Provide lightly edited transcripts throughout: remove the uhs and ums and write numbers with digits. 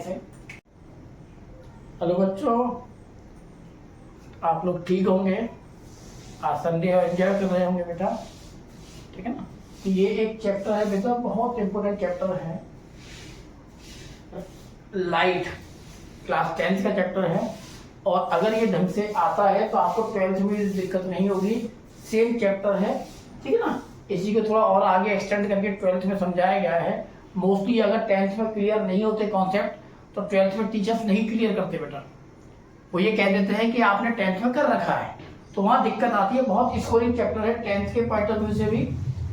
इसे। हेलो बच्चों, आप लोग ठीक होंगे? आज संडे और एंजॉय कर रहे होंगे बेटा, ठीक है ना। तो ये एक चैप्टर है बेटा, बहुत इंपॉर्टेंट चैप्टर है, लाइट, क्लास 10th का चैप्टर है। और अगर ये ढंग से आता है तो आपको 12th में दिक्कत नहीं होगी। सेम चैप्टर है, ठीक है ना। इसी को थोड़ा और आगे एक्सटेंड करके 12th में समझाया गया है। मोस्टली अगर 10th में क्लियर नहीं होते कॉन्सेप्ट तो 12th में टीचर्स नहीं क्लियर करते बेटा। वो ये कह देते हैं कि आपने 10th में कर रखा है, तो वहाँ दिक्कत आती है। बहुत स्कोरिंग चैप्टर है 10th के पॉइंट ऑफ व्यू से भी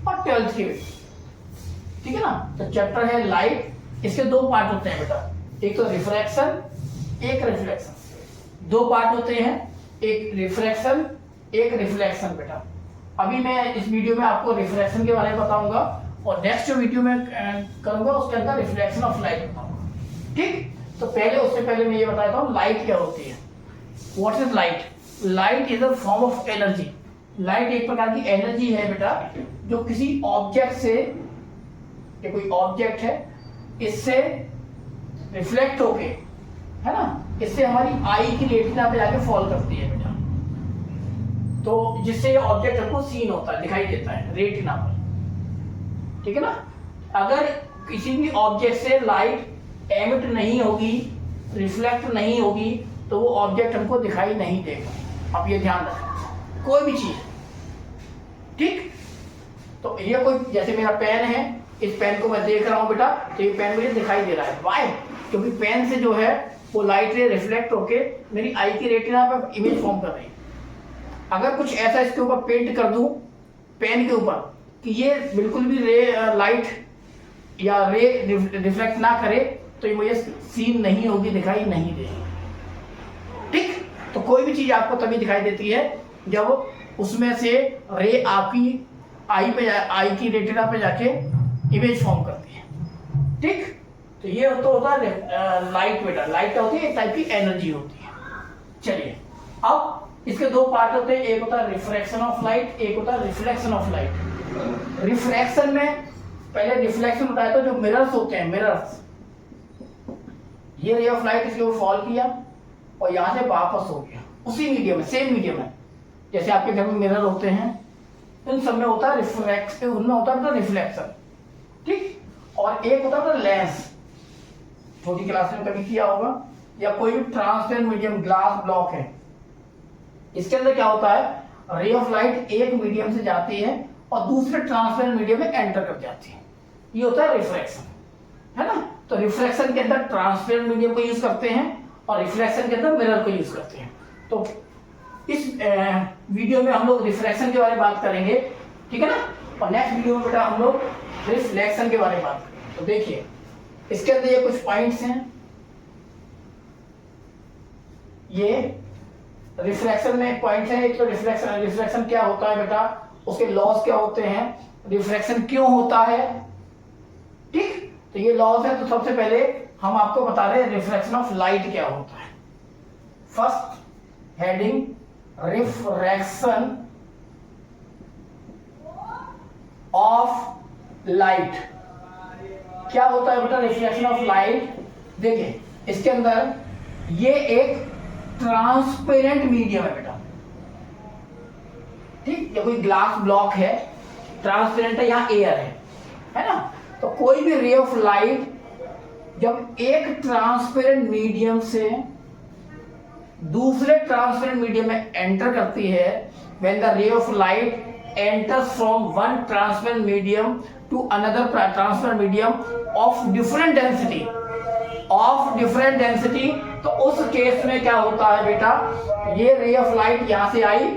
और 12th के भी, ठीक है ना। तो चैप्टर है लाइट। इसके दो पार्ट होते हैं बेटा, एक तो रिफ्रैक्शन, एक रिफ्लेक्शन। दो पार्ट होते हैं, एक रिफ्रैक्शन, एक रिफ्लेक्शन बेटा। अभी मैं इस वीडियो में आपको रिफ्रैक्शन के बारे में बताऊंगा और नेक्स्ट जो वीडियो में करूंगा उसके अंदर रिफ्लेक्शन ऑफ लाइट बताऊंगा, ठीक। तो उससे पहले मैं ये बताता हूँ लाइट क्या होती है। What is light? Light is a form of energy. Light एक प्रकार की एनर्जी है बेटा, जो किसी ऑब्जेक्ट से, ये कोई ऑब्जेक्ट है, इससे रिफ्लेक्ट होके, है ना, इससे हमारी आई की रेटिना पे जाके फॉल करती है बेटा। तो जिससे ये ऑब्जेक्ट हमको सीन होता है, दिखाई देता है रेटिना पर, ठीक है ना। अगर किसी भी ऑब्जेक्ट से लाइट एमिट नहीं होगी, रिफ्लेक्ट नहीं होगी, तो वो ऑब्जेक्ट हमको दिखाई नहीं देगा। आप ये ध्यान रखें, कोई भी चीज, ठीक। तो ये कोई, जैसे मेरा पेन है, इस पेन को मैं देख रहा हूं बेटा, तो ये पेन मुझे दिखाई दे रहा है। वाई? क्योंकि पेन से जो है वो लाइट रे रिफ्लेक्ट होके मेरी आई की रेटिना पर इमेज फॉर्म कर रही है। अगर कुछ ऐसा इसके ऊपर पेंट कर दूं पेन के ऊपर कि ये बिल्कुल भी लाइट या रे रिफ्लेक्ट ना करे, तो ये मुझे सीन नहीं होगी, दिखाई नहीं देगी, ठीक। तो कोई भी चीज आपको तभी दिखाई देती है जब उसमें से रे आपकी आई की रेटिना पे जाके इमेज फॉर्म करती है, ठीक। तो ये तो होता है लाइट बेटा। लाइट क्या होती है? एक टाइप की एनर्जी होती है। चलिए, अब इसके दो पार्ट होते हैं, एक होता है रिफ्रैक्शन ऑफ लाइट, एक होता है रिफ्लेक्शन ऑफ लाइट। रिफ्रैक्शन में पहले रिफ्लेक्शन बताया था, जो मिरर्स होते हैं, मिरर्स, ये रे ऑफ लाइट इसके ऊपर फॉल किया और यहां से वापस हो गया उसी मीडियम में, सेम मीडियम में। जैसे आपके घर में मिरर होते हैं, इन सब में होता है रिफ्रैक्शन, उनमें होता है रिफ्लेक्शन, ठीक। और एक होता है लेंस, छोटी क्लास में कभी किया होगा, या कोई भी ट्रांसपेरेंट मीडियम, ग्लास ब्लॉक है, इसके अंदर क्या होता है, रे ऑफ लाइट एक मीडियम से जाती है और दूसरे ट्रांसपेरेंट मीडियम में एंटर कर जाती है। ये होता है रिफ्रैक्शन, है ना। तो रिफ्रैक्शन के अंदर ट्रांसपेरेंट मीडियम को यूज करते हैं और रिफ्लेक्शन के अंदर मिरर को यूज करते हैं। तो इस वीडियो में हम लोग रिफ्रैक्शन के बारे में बात करेंगे, ठीक है ना। और नेक्स्ट वीडियो में बेटा हम लोग रिफ्लेक्शन के बारे में बात करेंगे। तो देखिए, इसके अंदर ये कुछ पॉइंट्स हैं। ये रिफ्लेक्शन में पॉइंट्स हैं। एक तो रिफ्लेक्शन क्या होता है बेटा, उसके लॉस क्या होते हैं, रिफ्लेक्शन क्यों होता है, ठीक। तो ये लॉस है। तो सबसे पहले हम आपको बता रहे हैं रिफ्लेक्शन ऑफ लाइट क्या होता है। First heading, refraction of light. क्या होता है बेटा रिफ्लेक्शन ऑफ लाइट? देखिए, इसके अंदर ये एक ट्रांसपेरेंट मीडियम है बेटा, ठीक। ये कोई ग्लास ब्लॉक है, ट्रांसपेरेंट है, यहां एयर है ना। तो कोई भी रे ऑफ लाइट जब एक ट्रांसपेरेंट मीडियम से दूसरे ट्रांसपेरेंट मीडियम में एंटर करती है, when the ray of light enters from one transparent medium to another transparent medium of different density, तो उस केस में क्या होता है बेटा, ये रे ऑफ लाइट यहां से आई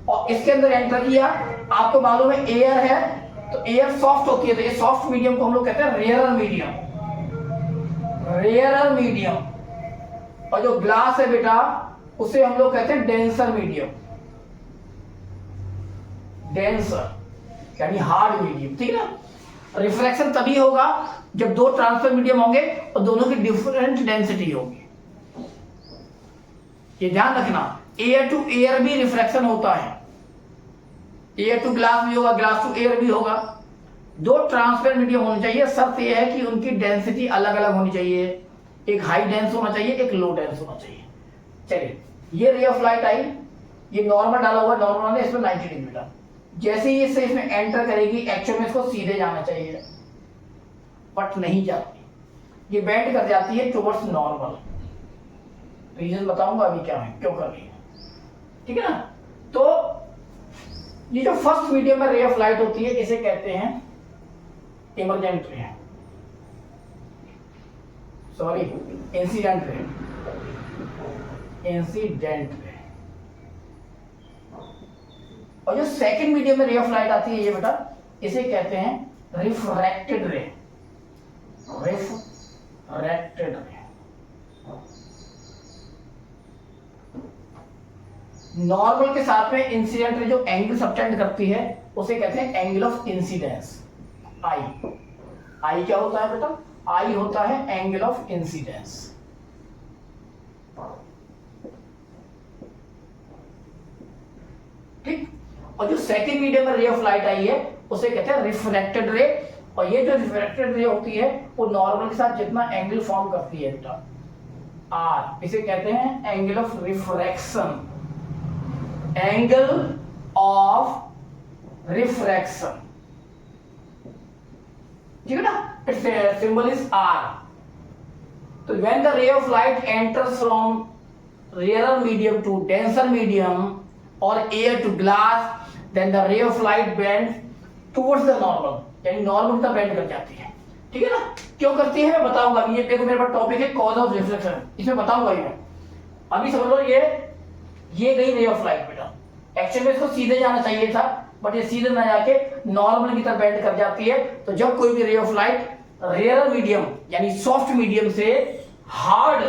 और इसके अंदर एंटर किया। आपको मालूम है एयर है, तो एयर सॉफ्ट होती है, तो ये सॉफ्ट मीडियम को हम लोग कहते हैं रेयरर मीडियम। और जो ग्लास है बेटा, उसे हम लोग कहते हैं डेंसर मीडियम, डेंसर यानी हार्ड मीडियम, ठीक है ना। रिफ्रैक्शन तभी होगा जब दो ट्रांसपेरेंट मीडियम होंगे और दोनों की डिफरेंट डेंसिटी होगी। ये ध्यान रखना, एयर टू एयर भी रिफ्रैक्शन होता है, एयर टू ग्लास भी होगा, ग्लास टू एयर भी होगा। दो ट्रांसपेरेंट मीडियम होने चाहिए, शर्त यह है कि उनकी डेंसिटी अलग अलग होनी चाहिए। एक हाई डेंस होना चाहिए, एक लो डेंस होना चाहिए। चलिए, ये रे ऑफ लाइट आई, ये नॉर्मल डाला हुआ, नॉर्मल है, इसमें 90 डिग्री का। जैसे ही इससे इसमें एंटर करेगी, एक्चुअल में इसको सीधे जाना चाहिए, बट नहीं जाती, ये बेंड कर जाती है टुवर्ड्स नॉर्मल। रीजन बताऊंगा अभी क्या है, क्यों कर रही है, ठीक है ना। तो ये जो फर्स्ट मीडियम में रे ऑफ लाइट होती है, इसे कहते हैं emergent ray, sorry incident ray, incident ray. और जो सेकंड मीडियम में रे ऑफ लाइट आती है, ये बेटा, इसे कहते हैं रिफ्रैक्टेड रे, रिफ्रैक्टेड रे। नॉर्मल के साथ में इंसिडेंट रे जो एंगल सबटेंड करती है, उसे कहते हैं एंगल ऑफ इंसिडेंस, आई। आई क्या होता है बेटा? आई होता है एंगल ऑफ इंसिडेंस। ठीक। और जो सेकंड मीडियम में रे ऑफ लाइट आई है, उसे कहते हैं रिफ्रैक्टेड रे। और ये जो रिफ्रैक्टेड रे होती है, वो नॉर्मल के साथ जितना एंगल फॉर्म करती है बेटा, आर, इसे कहते हैं angle of refraction, angle of refraction, ठीक है ना। Its symbol is R. तो when the ray of light enters from rare medium to denser medium और air to glass, then the ray of light bend towards the normal, यानी normal तक bend कर जाती है, ठीक है ना। क्यों करती है मैं बताऊंगा। अभी ये देखो मेरे पास टॉपिक है कॉज ऑफ रिफ्लेक्शन, इसमें बताऊंगा मैं। अभी समझ लो, ये गई रे ऑफ लाइट बेटा, एक्चुअली में इसको सीधे जाना चाहिए था, बट ये सीधे ना जाके नॉर्मल की तरफ बेंड कर जाती है। तो जब कोई भी ray of light rare medium यानी सॉफ्ट मीडियम से हार्ड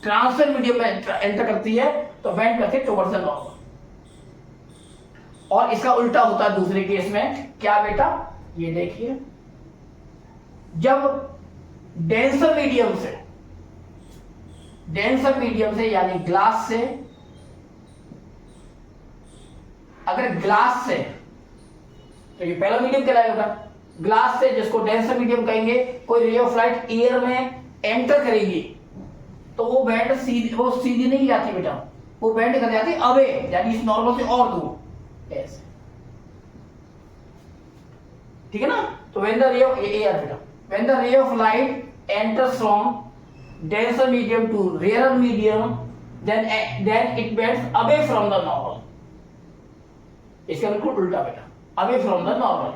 ट्रांसफर मीडियम में एंटर करती है, तो बेंड करके टुवर्ड्स द नॉर्मल। और इसका उल्टा होता है दूसरे केस में, क्या बेटा? ये देखिए, जब डेंसर मीडियम से यानी ग्लास से, अगर ग्लास से, तो ये पहला मीडियम कहलाएगा, ग्लास से जिसको डेंसर मीडियम कहेंगे, कोई रे ऑफ लाइट एयर में एंटर करेगी, तो वो बेंड सीधी नहीं जाती बेटा, वो बेंड कर जाती अवे, यानी इस नॉर्मल से और दूर, ऐसे, ठीक है ना। तो व्हेन द रे ऑफ बेटा, when the ray of light enters from denser medium to rarer medium, then it bends away from the normal। इसका बिल्कुल उल्टा बेटा, away from the normal,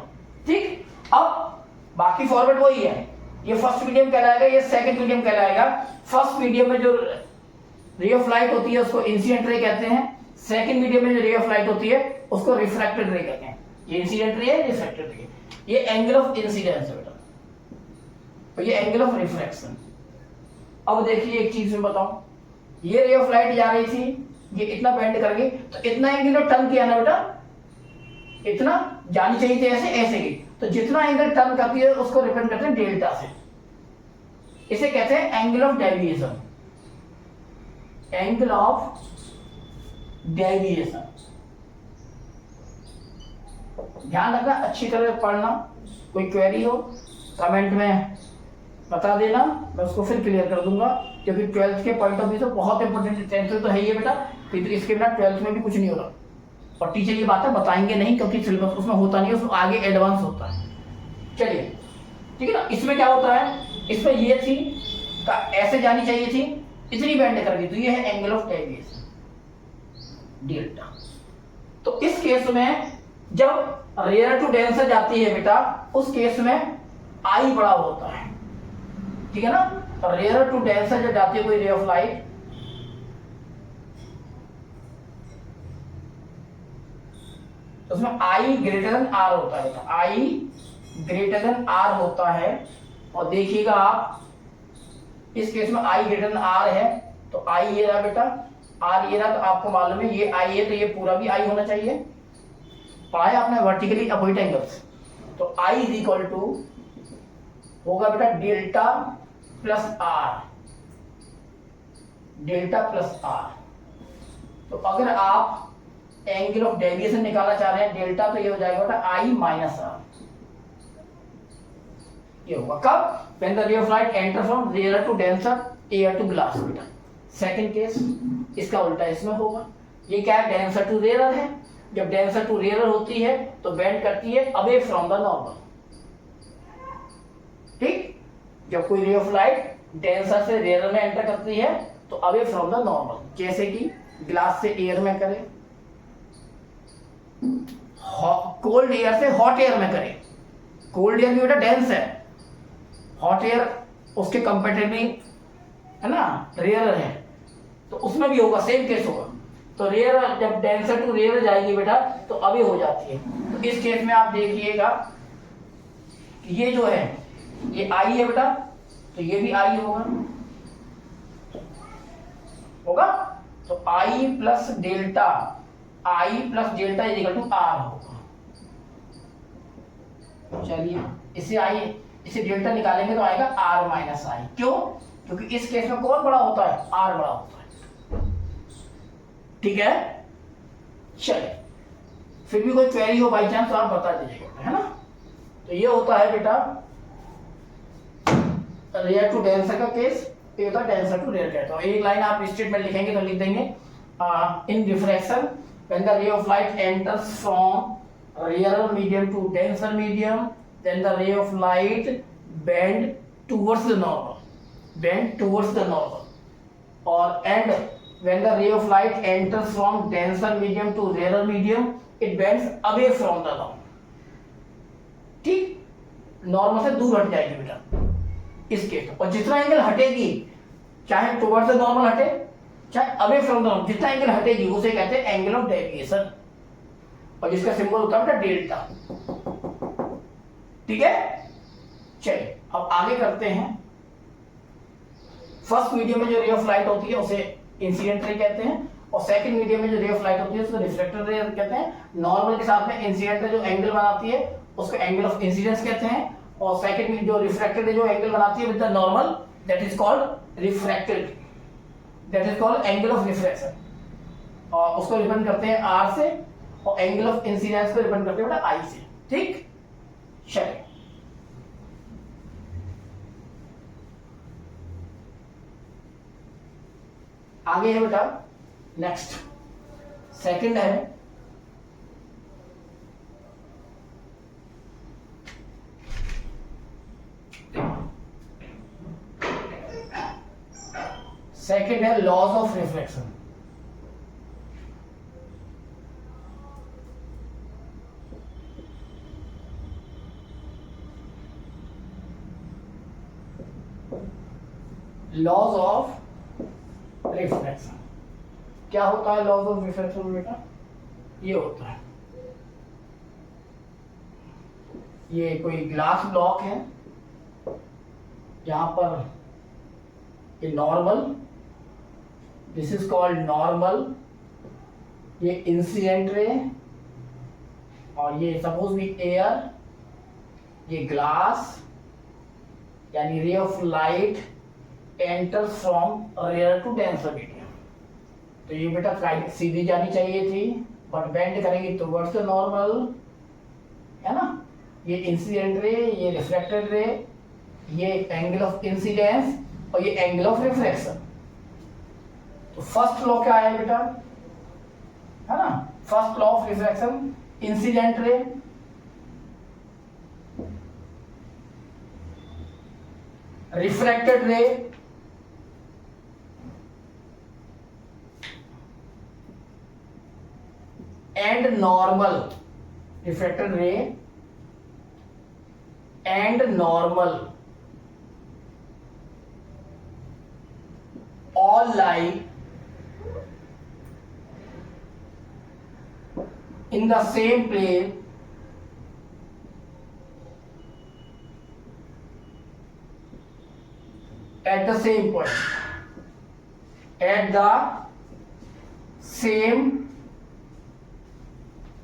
ठीक। अब बाकी फॉर्मेट वही है, ये फर्स्ट मीडियम कहलाएगा, ये सेकंड मीडियम कहलाएगा। फर्स्ट मीडियम में जो रे ऑफ लाइट होती है उसको इंसिडेंट रे कहते हैं, सेकंड मीडियम में जो रे ऑफ लाइट होती है उसको रिफ्रैक्टेड रे कहते हैं। ये इंसिडेंट रे है, रिफ्रैक्टेड रे, ये एंगल ऑफ इंसिडेंस है बेटा, तो ये एंगल ऑफ रिफ्रैक्शन। अब देखिए एक चीज में बताऊं, ये रे ऑफ लाइट जा रही थी, ये इतना बेंड कर गई, तो इतना एंगल टर्न किया ना बेटा, इतना जानी चाहिए थी, ऐसे की, तो जितना एंगल टर्न करती है उसको रिप्रेजेंट करते हैं डेल्टा से। इसे कहते हैं angle of deviation, angle of deviation. ध्यान रखना, अच्छी तरह पढ़ना, कोई क्वेरी हो कमेंट में बता देना, मैं उसको फिर क्लियर कर दूंगा, क्योंकि 12th के पॉइंट ऑफ व्यू से बहुत इंपॉर्टेंट, 10th तो है ही बेटा, फिर इसके बिना 12th में भी कुछ नहीं होगा। और टीचर ये बातें बताएंगे नहीं, क्योंकि सिलेबस उसमें होता नहीं है, उसमें आगे एडवांस होता है। चलिए, ठीक है ना। इसमें क्या होता है, इसमें ये थी ऐसे जानी चाहिए थी, इतनी बेंड कर दी, तो ये है एंगल ऑफ डेविएशन, डेल्टा। तो इस केस में जब रेयर टू डेंसर जाती है बेटा, उस केस में आई बड़ा होता है, ठीक है ना। रेयर टू डेंसर जब जाती है कोई रे ऑफ लाइट, तो उसमें आई ग्रेटर देन आर होता है, आई ग्रेटर देन आर होता है। और देखिएगा आप, इस केस में आई ग्रेटर देन आर है, तो आई ये रहा बेटा, आर ये रहा, तो आपको मालूम है ये आई है, तो ये पूरा भी आई होना चाहिए। पढ़ाया आपने वर्टिकली अपोजिट एंगल्स, तो आई इज इक्वल टू होगा बेटा delta plus r, delta plus r. तो अगर आप एंगल ऑफ डेविएशन निकालना चाह रहे हैं डेल्टा, तो ये हो जाएगा बेटा आई माइनस आर। ये होगा कब? When the ray of light enter from rare to denser air to glass बेटा। सेकंड केस इसका उल्टा इसमें होगा। ये क्या है, डेंसर टू रेयर है। जब डेंसर टू रेयर होती है तो बेंड करती है अवे फ्रॉम द नॉर्मल। ठीक, जब कोई रे ऑफ लाइट डेंसर से रेयर में एंटर करती है तो अवे फ्रॉम द नॉर्मल, जैसे कि ग्लास से एयर में करे, कोल्ड एयर से हॉट एयर में करे। कोल्ड एयर भी बेटा डेंस है, हॉट एयर उसके कंपेरेटिवली है ना रेयर है, तो उसमें भी होगा, सेम केस होगा। तो रेयर जब डेंसर टू रेयर जाएगी बेटा तो अभी हो जाती है। तो इस केस में आप देखिएगा ये जो है ये आई है बेटा, तो ये भी आई होगा होगा तो I plus delta is equal to R होगा। चलिए इसे डेल्टा निकालेंगे तो आएगा आर माइनस आई। क्यों? क्योंकि इस केस में कौन बड़ा होता है, आर बड़ा होता है। ठीक है, चलिए फिर भी कोई क्वेरी हो बाई चांस तो आप बता दीजिएगा, है ना। तो ये होता है बेटा रेयर टू डेंसर का केस, ये होता है डेंसर टू रेयर का। तो एक लाइन आप स्टेटमेंट लिखेंगे तो लिख देंगे in refraction when the ray of light enters from rarer medium to denser medium, then the ray of light bend towards the normal, or and when the ray of light enters from denser medium to rarer medium, it bends away from the normal. ठीक, normal से दूर हट जाएगी बेटा इस case में। और जितना एंगल हटेगी, चाहे टुवर्ड्स द नॉर्मल हटे चाहे अवे फ्रॉम द नॉर्मल, जितना एंगल हटेगी उसे कहते हैं एंगल ऑफ डेविएशन, और जिसका सिंबल होता है डेल्टा। ठीक है, चलिए अब आगे करते हैं। फर्स्ट मीडियम में जो रे ऑफ लाइट होती है उसे इंसिडेंट रे कहते हैं, और सेकंड मीडियम में जो रे ऑफ लाइट होती है उसको रिफ्लेक्टेड रे कहते हैं। नॉर्मल के साथ में इंसिडेंट रे जो एंगल बनाती है उसको एंगल ऑफ इंसिडेंस कहते हैं, और सेकंड में जो रिफ्रैक्टेड रे जो एंगल बनाती है with the normal, that is called refracted, that is called angle of refraction, और उसको रिप्रेजेंट करते हैं आर से, और एंगल ऑफ इंसिडेंस को रिप्रेजेंट करते हैं बेटा आई से। ठीक, चलिए आगे है बेटा नेक्स्ट सेकंड है laws of reflection. Laws of reflection क्या होता है? लॉज ऑफ रिफ्लेक्शन बेटा ये होता है, ये कोई ग्लास ब्लॉक है जहां पर ये normal, this is called normal, ये इंसिडेंट रे, और ये सपोज भी एयर, ये ग्लास यानी ray of light enter from rare to denser medium. तो ये बेटा सीधी जानी चाहिए थी, बट बेंड करेंगे टुवर्ड्स द नॉर्मल, है ना। ये इंसिडेंट रे, ये रिफ्लेक्टेड रे, ये एंगल ऑफ इंसिडेंस, और ये एंगल ऑफ रिफ्लेक्शन। तो फर्स्ट लॉ क्या है बेटा, है ना, first law of reflection, incident ray refracted रे and normal, refracted ray and normal all lie in the same plane at the same point, at the same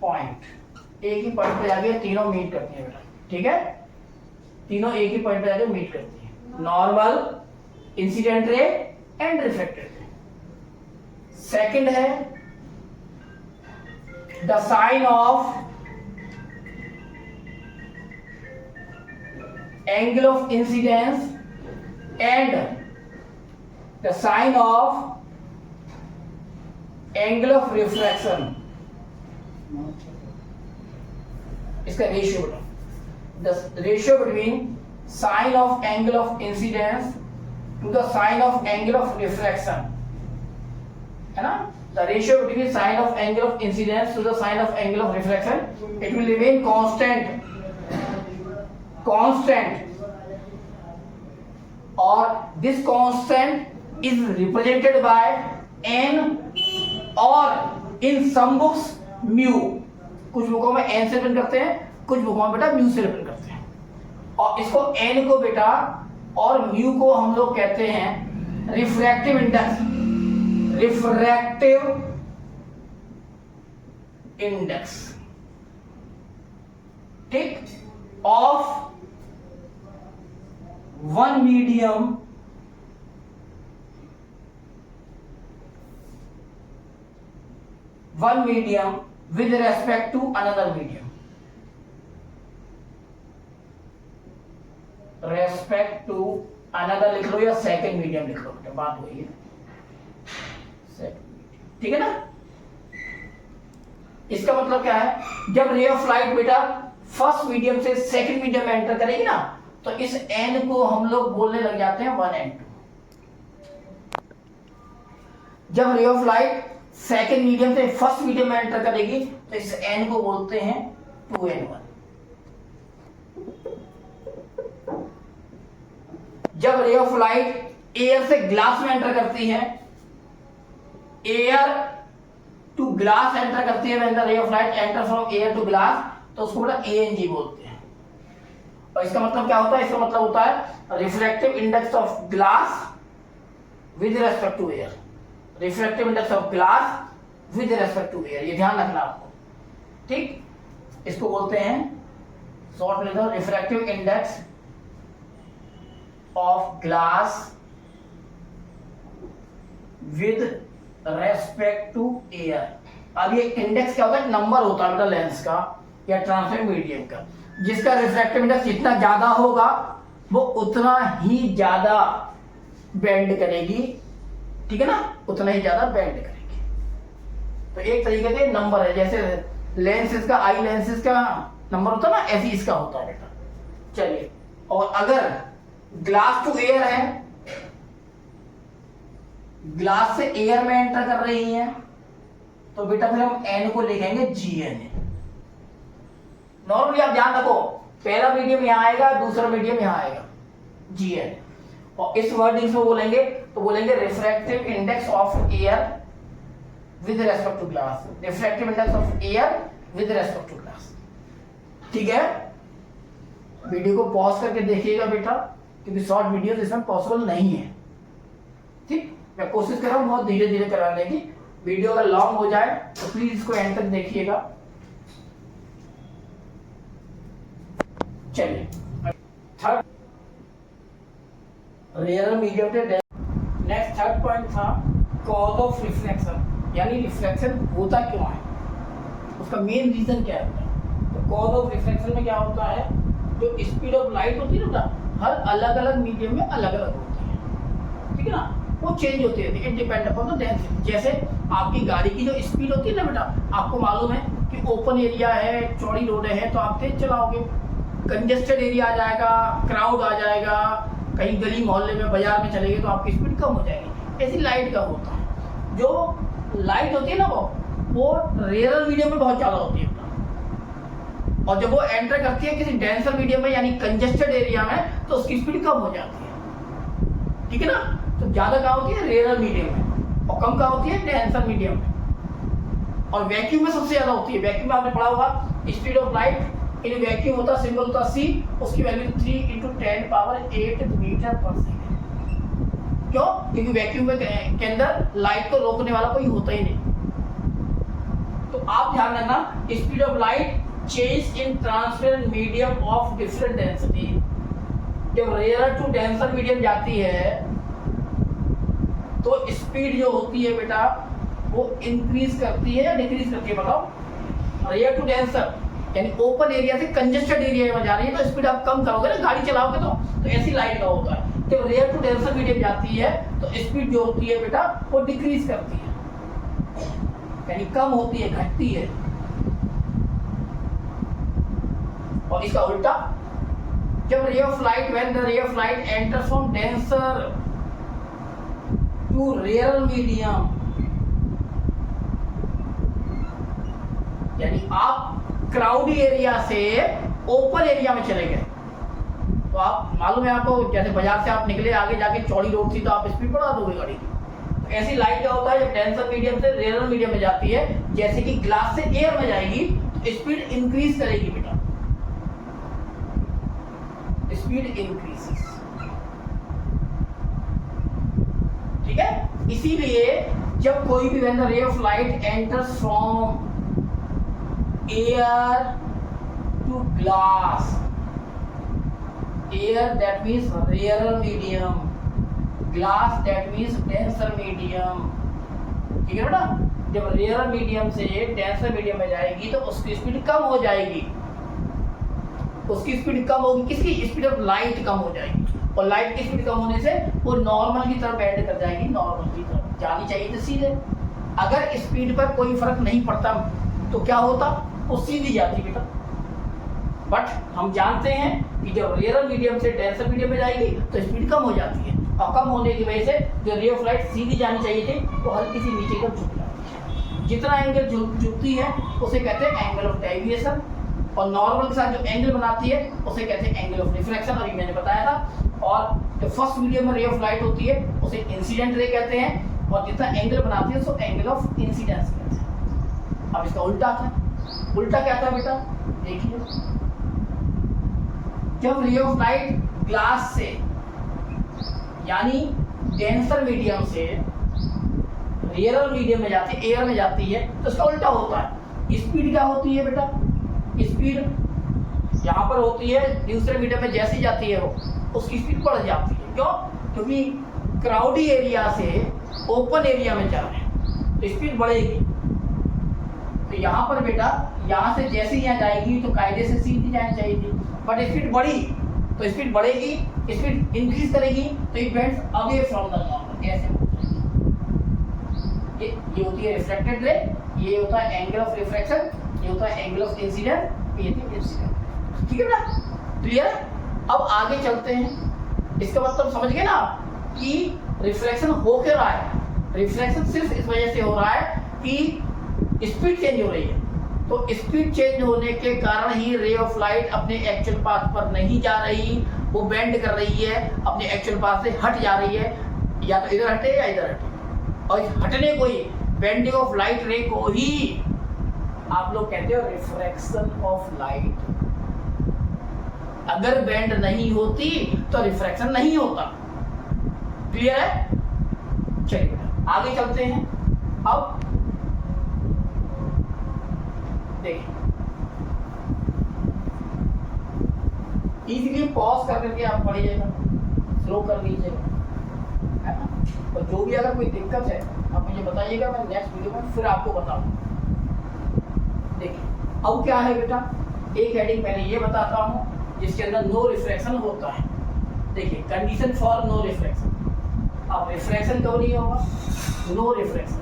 point, एक ही point पे जाके तीनों मीट करती है बेटा। ठीक है, तीनों एक ही पॉइंट पे जाके मीट करती है, normal, incident ray and reflected ray. Second है the sine of angle of incidence and the sine of angle of refraction, इसका रेशियो बताओ, the ratio between sine of angle of incidence to the sine of angle of refraction, है ना? The ratio between sine of angle of incidence to the sine of angle of refraction, it will remain constant, or this constant is represented by n, or in some books mu, कुछ बुकों में n से represent करते हैं, कुछ बुकों में बेटा mu से represent करते हैं। और इसको n को बेटा और mu को हम लोग कहते हैं रिफ्रैक्टिव इंडेक्स, रिफ्रैक्टिव इंडेक्स, ठीक, of one medium with respect to another medium, respect to another लिख लो या सेकेंड मीडियम लिख लो, बात वही है, ठीक है ना? इसका मतलब क्या है, जब रे ऑफ लाइट बेटा फर्स्ट मीडियम से सेकंड मीडियम में एंटर करेगी ना, तो इस n को हम लोग बोलने लग जाते हैं 1n2। जब ray of light second medium से फर्स्ट मीडियम में एंटर करेगी तो इस n को बोलते हैं 2n1। जब रे ऑफ लाइट एयर से ग्लास में एंटर करती है, एयर टू ग्लास एंटर करती है, when the ray of light enter from air to glass, तो उसको बेटा ANG बोलते हैं। और इसका मतलब क्या होता है, इसका मतलब होता है refractive index of glass with respect to air, refractive index of glass with respect to air, ये ध्यान रखना आपको, ठीक? इसको बोलते हैं शॉर्ट में refractive index of glass with respect to air. अब ये इंडेक्स क्या होता है, नंबर होता है बेटा लेंस का या ट्रांसमिट मीडियम का, जिसका रिफ्रैक्टिव इंडेक्स जितना ज्यादा होगा वो उतना ही ज्यादा बेंड करेगी, ठीक है ना? उतना ही ज्यादा बेंड करेगी। तो एक तरीके से नंबर है, जैसे लेंसेज का आई लेंसेज का नंबर होता है ना, ऐसे इसका होता है बेटा। चलिए, और अगर ग्लास टू एयर है, ग्लास से एयर में एंटर कर रही है, तो बेटा फिर हम n को लिखेंगे GN। नॉर्मली आप ध्यान रखो, पहला मीडियम यहां आएगा, दूसरा मीडियम यहां आएगा, GN। और इस वर्डिंग में बोलेंगे तो बोलेंगे refractive index of air with respect to glass, refractive index of air with respect to glass, ठीक है? वीडियो को पॉज करके देखिएगा बेटा, क्योंकि शॉर्ट वीडियो इसमें पॉसिबल नहीं है, ठीक? मैं कोशिश कर रहा हूं बहुत धीरे धीरे कराने की। वीडियो अगर लॉन्ग हो जाए तो प्लीज इसको एंड तक देखिएगा। चलिए, थर्ड रेयर मीडियम के नेक्स्ट थर्ड पॉइंट था कॉज ऑफ रिफ्लेक्शन, यानी रिफ्लेक्शन होता क्यों है, उसका मेन रीजन क्या है। तो कॉज ऑफ रिफ्लेक्शन में क्या होता है, जो स्पीड ऑफ लाइट होती है ना, हर अलग अलग मीडियम में अलग अलग होती है, ठीक है ना? वो चेंज होती रहती है, it depend upon the density. जैसे आपकी गाड़ी की जो स्पीड होती है ना बेटा, आपको मालूम है कि ओपन एरिया है, चौड़ी रोड है, तो आप तेज चलाओगे। कंजेस्टेड एरिया आ जाएगा, क्राउड आ जाएगा, कहीं गली मोहल्ले में बाजार में चलेंगे तो आपकी स्पीड कम हो जाएगी। ऐसी लाइट का होता है, जो लाइट होती है ना वो रेयर मीडियम में बहुत ज्यादा होती है, और जब वो एंटर करती है किसी डेंसर मीडियम में यानी कंजेस्टेड एरिया में, तो उसकी स्पीड कम हो जाती है, ठीक है ना? तो ज्यादा कहाँ होती है, रेयर मीडियम में, और कम कहाँ होती है, डेंसर मीडियम में। और वैक्यूम में सबसे ज्यादा होती है। वैक्यूम में आपने पढ़ा होगा speed of light in vacuum होता है, सिंबल होता है C, उसकी वैल्यू 3 × 10⁸ मीटर पर सेकेंड। क्यों? क्योंकि वैक्यूम के अंदर लाइट को रोकने वाला कोई होता ही नहीं। तो आप ध्यान रखना, speed of light change in transparent medium of different density. जब रेयर टू डेंसर मीडियम जाती है तो स्पीड जो होती है बेटा वो इंक्रीज करती है या डिक्रीज करती है, बताओ? रेयर टू डेंसर यानी ओपन एरिया से कंजेस्टेड एरिया में जा रही है, तो स्पीड आप कम करोगे ना गाड़ी चलाओगे तो ऐसी लाइट का होता है। जब रेयर टू डेंसर मीडियम जाती है तो स्पीड जो होती है बेटा वो डिक्रीज करती है, यानी कम होती है, घटती है। और इसका उल्टा, जब ray of light when the ray of light enters from denser to rare medium, यानी आप क्राउडी एरिया से ओपन एरिया में चले गए, तो आप मालूम है आपको, जैसे बाजार से आप निकले, आगे जाके चौड़ी रोड थी तो आप स्पीड बढ़ा दोगे गाड़ी की। तो ऐसी लाइट क्या होता है, जब डेंसर मीडियम से रेयर मीडियम में जाती है, जैसे कि ग्लास से एयर में जाएगी तो स्पीड इंक्रीज करेगी बेटा, स्पीड इंक्रीजेस। ठीक है, इसीलिए जब कोई भी when the ray of light enters from air to glass, air that means rare medium, glass that means denser medium. ठीक है बेटा, जब रेयर मीडियम से डेंसर मीडियम में जाएगी तो उसकी स्पीड कम हो जाएगी, उसकी स्पीड कम होगी, किसकी स्पीड ऑफ लाइट कम हो जाएगी, और लाइट की स्पीड कम होने से वो नॉर्मल की तरफ बेंड कर जाएगी, नॉर्मल की तरफ जानी चाहिए तो सीधे। अगर स्पीड पर कोई फर्क नहीं पड़ता तो क्या होता, वो सीधी जाती बेटा। बट हम जानते हैं कि जब रेयर मीडियम से डेंसर मीडियम में जाएगी तो स्पीड कम हो जाती है, और कम होने की वजह से जो रे ऑफ लाइट सीधी जानी चाहिए थी वो हल्की सी नीचे की तरफ झुक जाती है। जितना एंगल झुकती है उसे कहते हैं एंगल ऑफ डेविएशन, और नॉर्मल के साथ जो एंगल बनाती है उसे कहते हैं एंगल ऑफ रिफ्लेक्शन, अभी मैंने बताया था। और जो फर्स्ट मीडियम में रे ऑफ लाइट होती है उसे इंसिडेंट रे कहते हैं, और जितना एंगल बनाती है उसको एंगल ऑफ इंसिडेंस कहते हैं। अब इसका उल्टा था, उल्टा क्या था बेटा, देखिए, जब रे ऑफ लाइट ग्लास से यानी डेंसर मीडियम से रेयर मीडियम में जाती है, एयर में जाती है, तो इसका उल्टा होता है। स्पीड क्या होती है बेटा, स्पीड यहाँ पर होती है दूसरे मीडियम में जैसी जाती है वो उसकी स्पीड बढ़ जाती है। क्यों, क्योंकि क्राउडी एरिया से ओपन एरिया में जा रहे हैं तो स्पीड बढ़ेगी। तो यहाँ पर बेटा, यहाँ से जैसे यहाँ जाएगी तो कायदे से सीधी जानी चाहिए थी, बट स्पीड बढ़ी तो स्पीड बढ़ेगी, स्पीड इंक्रीज करेगी तो it bends away from the normal. ऐसे ये होती है रिफ्लेक्टेड रे, ये होता है एंगल ऑफ रिफ्रैक्शन, ये होता है एंगल ऑफ इंसिडेंट, ये होती है इंसिडेंट। ठीक है ना, क्लियर। अब आगे चलते हैं। इसका मतलब समझ गए ना कि रिफ्लेक्शन हो क्या रहा है, रिफ्लेक्शन सिर्फ इस वजह से हो रहा है कि स्पीड चेंज हो रही है। तो स्पीड चेंज होने के कारण ही रे ऑफ लाइट अपने एक्चुअल पाथ पर नहीं जा रही, वो बेंड कर रही है, अपने एक्चुअल पाथ से हट जा रही है, या तो इधर हटे या इधर हटे। और इस हटने को ही, बेंडिंग ऑफ लाइट रे को ही आप लोग कहते हो रिफ्रैक्शन ऑफ लाइट। अगर बेंड नहीं होती तो रिफ्रैक्शन नहीं होता। क्लियर है, चलिए आगे चलते हैं। अब देखिए, इजीली पॉज कर करके आप पढ़िएगा, स्लो कर लीजिएगा, है ना। और जो भी अगर कोई दिक्कत है आप मुझे बताइएगा, मैं नेक्स्ट वीडियो में फिर आपको बताऊंगा। देखिए अब क्या है बेटा, एक हेडिंग पहले ये बताता हूँ जिसके अंदर नो रिफ्रैक्शन होता है। देखिए, कंडीशन फॉर नो रिफ्रैक्शन। अब रिफ्रैक्शन क्यों नहीं होगा, नो रिफ्रैक्शन।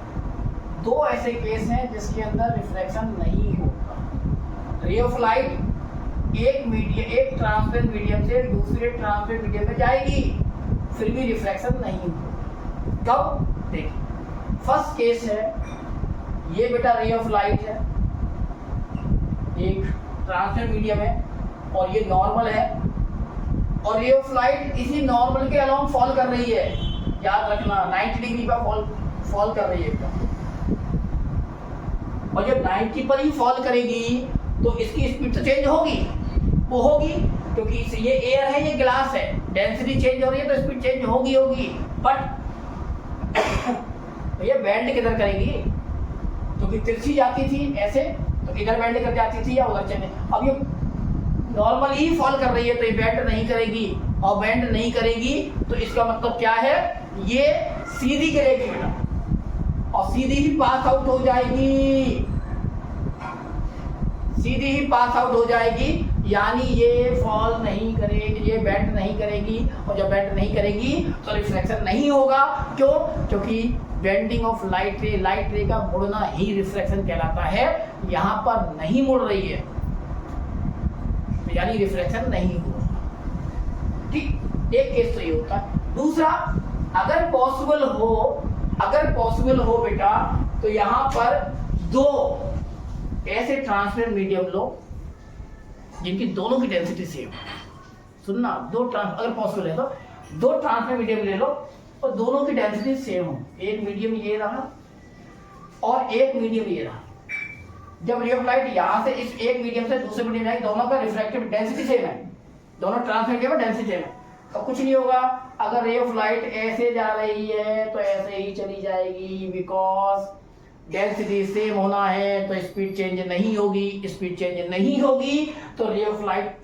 दो ऐसे केस हैं जिसके अंदर रिफ्रैक्शन नहीं होता। रे ऑफ लाइट एक ट्रांसपेरेंट मीडियम से दूसरे ट्रांसपेरेंट मीडियम में जाएगी, फिर भी रिफ्रैक्शन नहीं होता। कब, देखिए फर्स्ट केस है, ये बेटा रे ऑफ लाइट है, एक ट्रांसपेरेंट मीडियम है और ये नॉर्मल है, और रे ऑफ लाइट इसी नॉर्मल के अलोंग फॉल कर रही है। याद रखना 90 डिग्री पर फॉल कर रही है। और जब 90 पर ही फॉल करेगी तो इसकी स्पीड तो चेंज होगी, वो होगी क्योंकि ये एयर है, ये ग्लास है, डेंसिटी चेंज हो रही है तो स्पीड चेंज होगी। बट ये बेंड किधर करेगी, क्योंकि तिरछी जाती थी ऐसे तो इधर बेंड कर जाती थी या उधर चले। अब ये नॉर्मल ही फॉल कर रही है तो ये बेंड नहीं करेगी, और बेंड नहीं करेगी तो इसका मतलब क्या है, ये सीधी गिरेगी बेटा, और सीधी ही पास आउट हो जाएगी, सीधी ही पास आउट हो जाएगी। यानी ये फॉल नहीं करेगी, ये बेंड नहीं करेगी, और जब बेंड नहीं करेगी तो रिफ्लेक्शन नहीं होगा। क्यों? क्योंकि बेंडिंग ऑफ लाइट रे का मुड़ना ही रिफ्लेक्शन कहलाता है। यहाँ पर नहीं मुड़ रही है यानी रिफ्लेक्शन नहीं होगा। ठीक, एक केस तो ये होता है। दूसरा, अगर पॉसिबल हो बेटा, तो यहाँ पर दो ऐसे ट्रांसपेरेंट मीडियम लो जिनकी दोनों की डेंसिटी सेम। सुनना, अगर पॉसिबल है तो दो ट्रांसपेरेंट मीडियम ले लो और दोनों की डेंसिटी सेम हो। एक मीडियम ये रहा और एक मीडियम ये रहा। जब रे ऑफ लाइट यहाँ से इस एक मीडियम से दूसरे मीडियम जाएगी, दोनों का रिफ्रैक्टिव डेंसिटी सेम है, दोनों ट्रांसपेरेंट मीडियम डेंसिटी सेम है, तो कुछ नहीं होगा। अगर रे ऑफ लाइट ऐसे जा रही है तो ऐसे ही चली जाएगी, बिकॉज डेंसिटी सेम होना है तो स्पीड चेंज नहीं होगी। स्पीड चेंज नहीं होगी तो रे ऑफ लाइट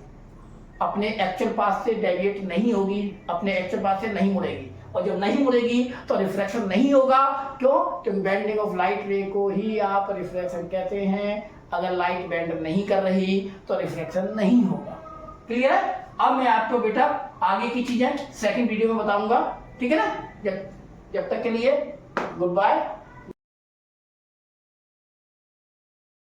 अपने एक्चुअल पाथ से डेविएट नहीं होगी, अपने एक्चुअल पाथ से नहीं मुड़ेगी, और जब नहीं मुड़ेगी तो रिफ्रैक्शन नहीं होगा। क्यों? क्योंकि बेंडिंग ऑफ लाइट रे को ही आप रिफ्रैक्शन कहते हैं। अगर लाइट बेंड नहीं कर रही तो रिफ्रैक्शन नहीं होगा। क्लियर है? अब मैं आपको बेटा आगे की चीजें सेकंड वीडियो में बताऊंगा, ठीक है ना? जब तक के लिए गुड बाय।